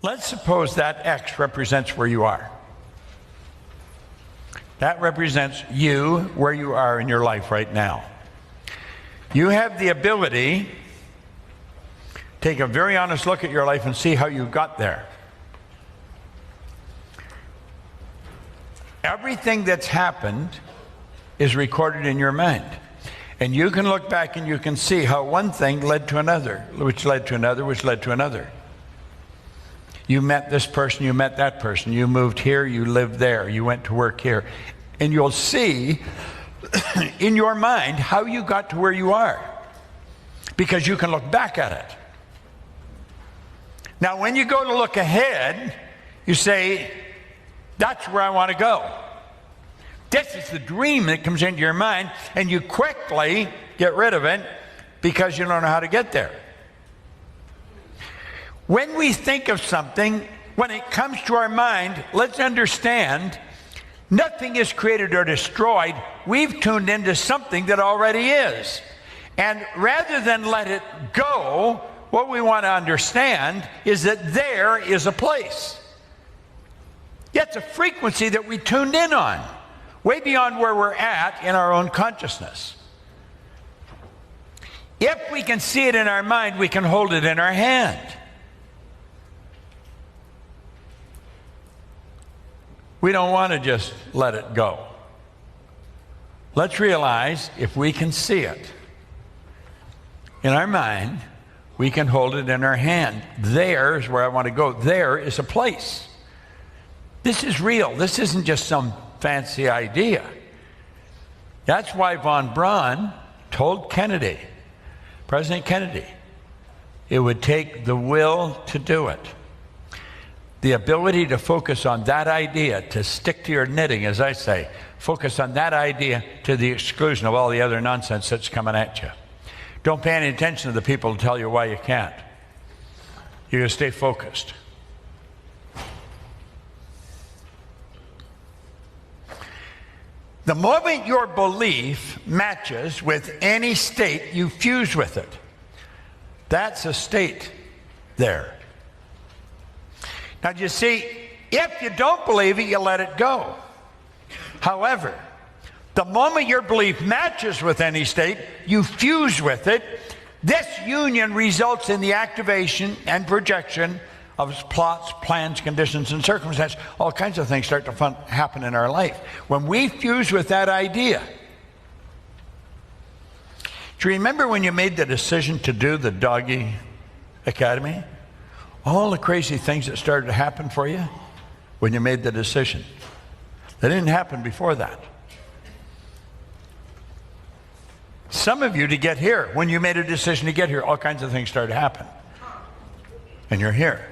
Let's suppose that X represents where you are. That represents you, where you are in your life right now. You have the ability to take a very honest look at your life and see how you got there. Everything that's happened is recorded in your mind. And you can look back and you can see how one thing led to another, which led to another, which led to another. You met this person, you met that person, you moved here, you lived there, you went to work here. And you'll see in your mind how you got to where you are, because you can look back at it. Now, when you go to look ahead, you say, that's where I want to go. This is the dream that comes into your mind, and you quickly get rid of it because you don't know how to get there. When we think of something, when it comes to our mind, let's understand nothing is created or destroyed. We've tuned into something that already is. And rather than let it go, what we want to understand is that there is a place. It's a frequency that we tuned in on, way beyond where we're at in our own consciousness. If we can see it in our mind, we can hold it in our hand. We don't want to just let it go. Let's realize if we can see it in our mind, we can hold it in our hand. There is where I want to go. There is a place. This is real. This isn't just some fancy idea. That's why von Braun told Kennedy, President Kennedy, it would take the will to do it. The ability to focus on that idea, to stick to your knitting, as I say, focus on that idea to the exclusion of all the other nonsense that's coming at you. Don't pay any attention to the people who tell you why you can't. You're going to stay focused. The moment your belief matches with any state, you fuse with it. That's a state there. Now, you see, if you don't believe it, you let it go. However, the moment your belief matches with any state, you fuse with it. This union results in the activation and projection of plots, plans, conditions, and circumstances. All kinds of things start to happen in our life. When we fuse with that idea, do you remember when you made the decision to do the Doggy Academy? All the crazy things that started to happen for you when you made the decision. They didn't happen before that. Some of you, to get here, when you made a decision to get here, all kinds of things started to happen. And you're here.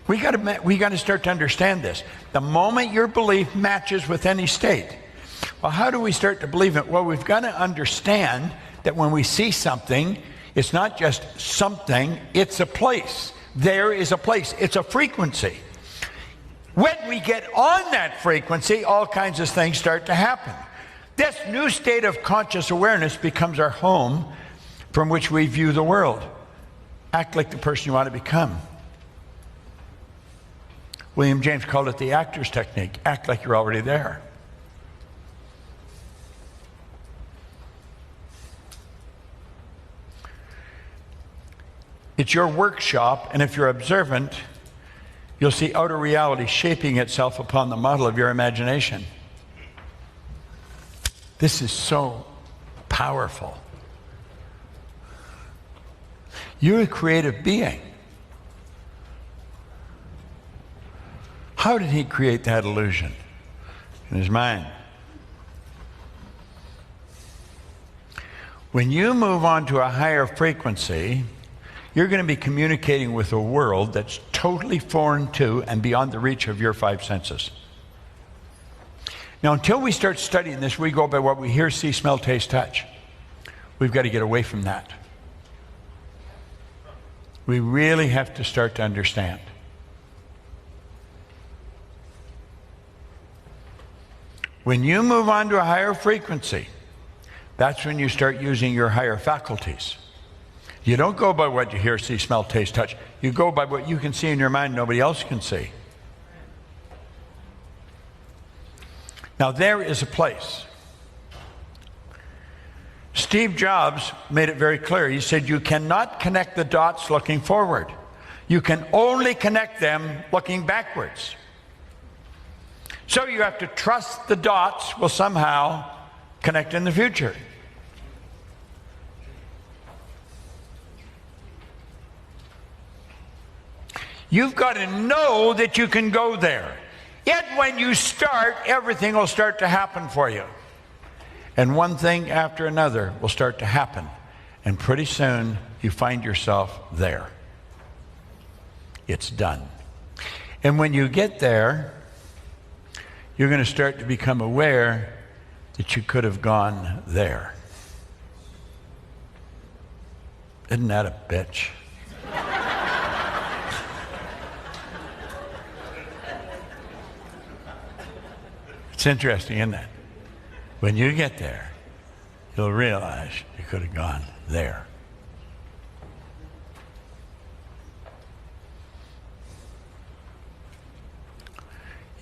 We got to start to understand this. The moment your belief matches with any state. Well, how do we start to believe it? Well, we've got to understand that when we see something, it's not just something, it's a place. There is a place. It's a frequency. When we get on that frequency, all kinds of things start to happen. This new state of conscious awareness becomes our home from which we view the world. Act like the person you want to become. William James called it the actor's technique. Act like you're already there. It's your workshop, and if you're observant, you'll see outer reality shaping itself upon the model of your imagination. This is so powerful. You're a creative being. How did he create that illusion? In his mind. When you move on to a higher frequency, you're going to be communicating with a world that's totally foreign to and beyond the reach of your five senses. Now, until we start studying this, we go by what we hear, see, smell, taste, touch. We've got to get away from that. We really have to start to understand. When you move on to a higher frequency, that's when you start using your higher faculties. You don't go by what you hear, see, smell, taste, touch. You go by what you can see in your mind nobody else can see. Now there is a place. Steve Jobs made it very clear. He said, you cannot connect the dots looking forward. You can only connect them looking backwards. So you have to trust the dots will somehow connect in the future. You've got to know that you can go there. Yet when you start, everything will start to happen for you. And one thing after another will start to happen. And pretty soon, you find yourself there. It's done. And when you get there, you're going to start to become aware that you could have gone there. Isn't that a bitch? It's interesting, isn't it? When you get there, you'll realize you could have gone there.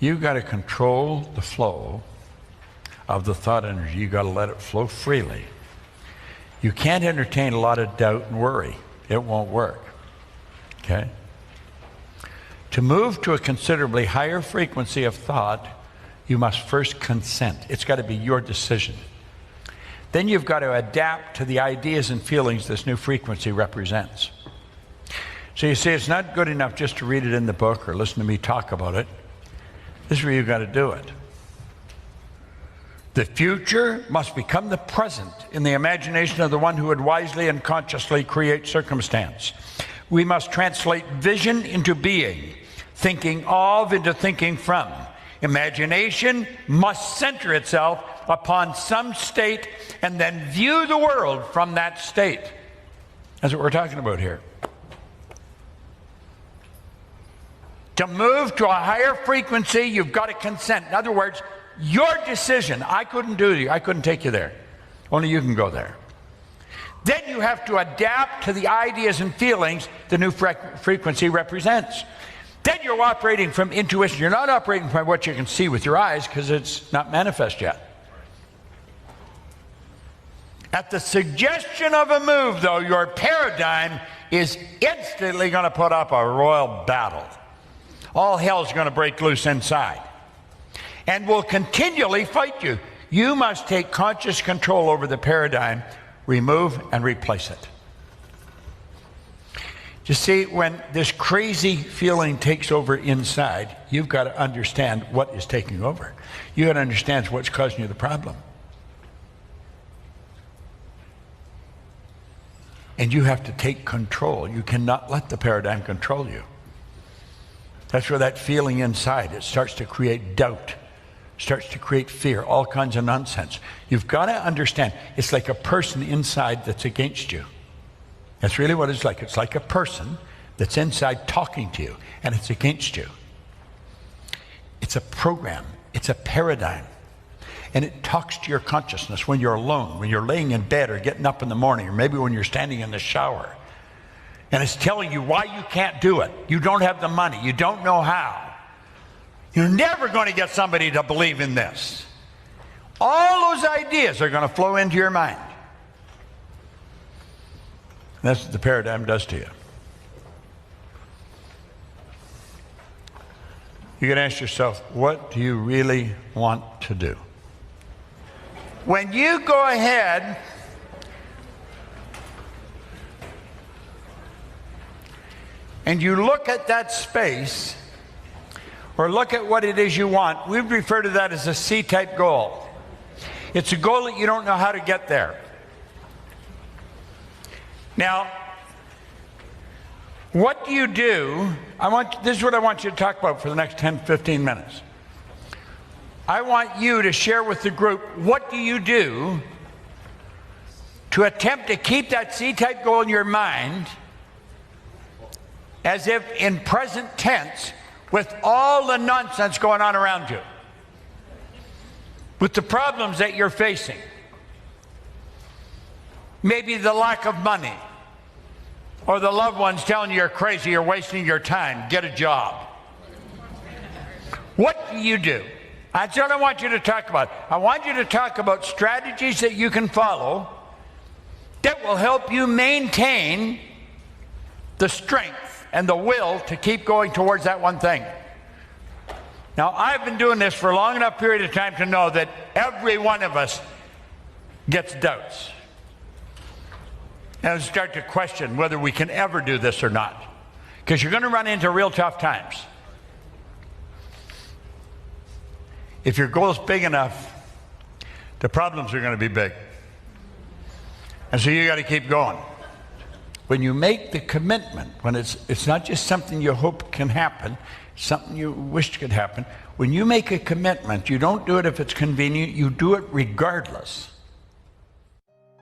You've got to control the flow of the thought energy. You've got to let it flow freely. You can't entertain a lot of doubt and worry. It won't work. Okay? To move to a considerably higher frequency of thought, you must first consent. It's got to be your decision. Then you've got to adapt to the ideas and feelings this new frequency represents. So you see, it's not good enough just to read it in the book or listen to me talk about it. This is where you've got to do it. The future must become the present in the imagination of the one who would wisely and consciously create circumstance. We must translate vision into being, thinking of into thinking from. Imagination must center itself upon some state and then view the world from that state. That's what we're talking about here. To move to a higher frequency, you've got to consent. In other words, your decision. I couldn't do it. I couldn't take you there. Only you can go there. Then you have to adapt to the ideas and feelings the new frequency represents. Then you're operating from intuition. You're not operating from what you can see with your eyes because it's not manifest yet. At the suggestion of a move, though, your paradigm is instantly going to put up a royal battle. All hell's going to break loose inside and will continually fight you. You must take conscious control over the paradigm, remove and replace it. You see, when this crazy feeling takes over inside, you've got to understand what is taking over. You've got to understand what's causing you the problem. And you have to take control. You cannot let the paradigm control you. That's where that feeling inside, it starts to create doubt, starts to create fear, all kinds of nonsense. You've got to understand, it's like a person inside that's against you. That's really what it's like. It's like a person that's inside talking to you, and it's against you. It's a program. It's a paradigm. And it talks to your consciousness when you're alone, when you're laying in bed or getting up in the morning, or maybe when you're standing in the shower. And it's telling you why you can't do it. You don't have the money. You don't know how. You're never going to get somebody to believe in this. All those ideas are going to flow into your mind. That's what the paradigm does to you. You can ask yourself, what do you really want to do? When you go ahead and you look at that space or look at what it is you want, we refer to that as a C-type goal. It's a goal that you don't know how to get there. Now, what do you do? This is what I want you to talk about for the next 10, 15 minutes. I want you to share with the group, what do you do to attempt to keep that C-type goal in your mind as if in present tense with all the nonsense going on around you, with the problems that you're facing, maybe the lack of money, Or the loved ones telling you you're crazy, you're wasting your time, get a job. What do you do? That's what I want you to talk about. I want you to talk about strategies that you can follow that will help you maintain the strength and the will to keep going towards that one thing. Now, I've been doing this for a long enough period of time to know that every one of us gets doubts. And start to question whether we can ever do this or not. Because you're going to run into real tough times. If your goal's big enough, the problems are going to be big. And so you got to keep going. When you make the commitment, when it's not just something you hope can happen, something you wish could happen. When you make a commitment, you don't do it if it's convenient, you do it regardless.